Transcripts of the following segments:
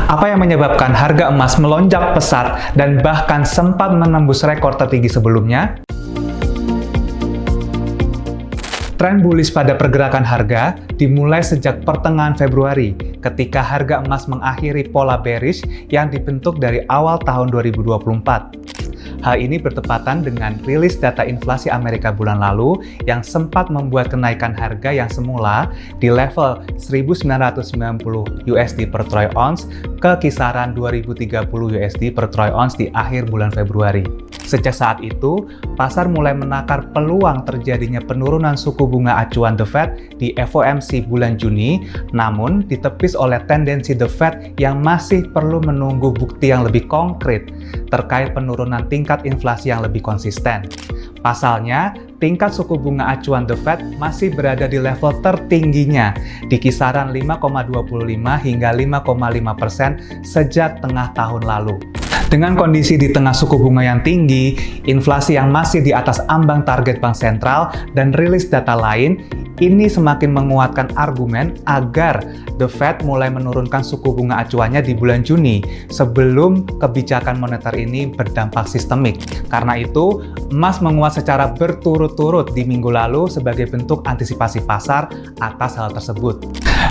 Apa yang menyebabkan harga emas melonjak pesat dan bahkan sempat menembus rekor tertinggi sebelumnya? Tren bullish pada pergerakan harga dimulai sejak pertengahan Februari ketika harga emas mengakhiri pola bearish yang dibentuk dari awal tahun 2024. Hal ini bertepatan dengan rilis data inflasi Amerika bulan lalu yang sempat membuat kenaikan harga yang semula di level 1.990 USD per troy ounce ke kisaran 2.030 USD per troy ounce di akhir bulan Februari. Sejak saat itu, pasar mulai menakar peluang terjadinya penurunan suku bunga acuan The Fed di FOMC bulan Juni, namun ditepis oleh tendensi The Fed yang masih perlu menunggu bukti yang lebih konkret terkait penurunan tingkat inflasi yang lebih konsisten. Pasalnya, tingkat suku bunga acuan The Fed masih berada di level tertingginya di kisaran 5,25 hingga 5,5% sejak tengah tahun lalu. Dengan kondisi di tengah suku bunga yang tinggi, inflasi yang masih di atas ambang target bank sentral, dan rilis data lain, ini semakin menguatkan argumen agar The Fed mulai menurunkan suku bunga acuannya di bulan Juni sebelum kebijakan moneter ini berdampak sistemik. Karena itu, emas menguat secara berturut-turut di minggu lalu sebagai bentuk antisipasi pasar atas hal tersebut.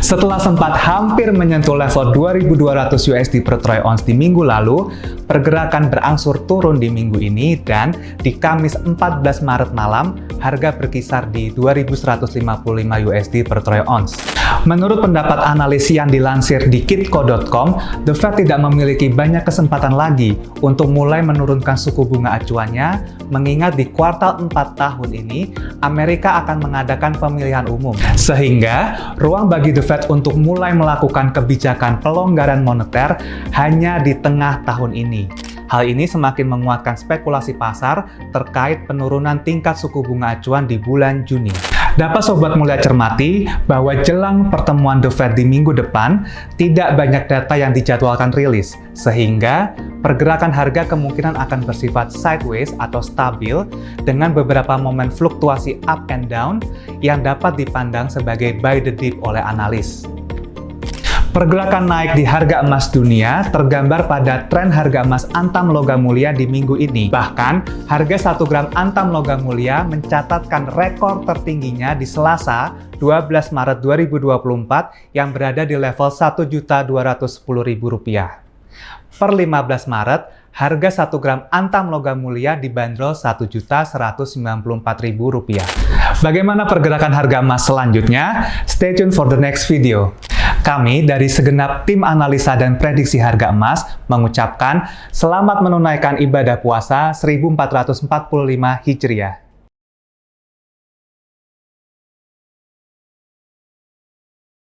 Setelah sempat hampir menyentuh level 2.200 USD per troy ounce di minggu lalu, pergerakan berangsur turun di minggu ini dan di Kamis 14 Maret malam, harga berkisar di 2.155 USD per troy ounce. Menurut pendapat analis yang dilansir di kitco.com, The Fed tidak memiliki banyak kesempatan lagi untuk mulai menurunkan suku bunga acuannya, mengingat di kuartal 4 tahun ini, Amerika akan mengadakan pemilihan umum. Sehingga, ruang bagi The Fed untuk mulai melakukan kebijakan pelonggaran moneter hanya di tengah tahun ini. Hal ini semakin menguatkan spekulasi pasar terkait penurunan tingkat suku bunga acuan di bulan Juni. Dapat sobat mulia cermati bahwa jelang pertemuan The Fed di minggu depan, tidak banyak data yang dijadwalkan rilis, sehingga pergerakan harga kemungkinan akan bersifat sideways atau stabil dengan beberapa momen fluktuasi up and down yang dapat dipandang sebagai buy the dip oleh analis. Pergerakan naik di harga emas dunia tergambar pada tren harga emas antam logam mulia di minggu ini. Bahkan, harga 1 gram antam logam mulia mencatatkan rekor tertingginya di Selasa 12 Maret 2024 yang berada di level Rp1.210.000. Per 15 Maret, harga 1 gram antam logam mulia dibanderol Rp1.194.000. Bagaimana pergerakan harga emas selanjutnya? Stay tuned for the next video. Kami dari segenap tim analisa dan prediksi harga emas mengucapkan selamat menunaikan ibadah puasa 1445 Hijriah.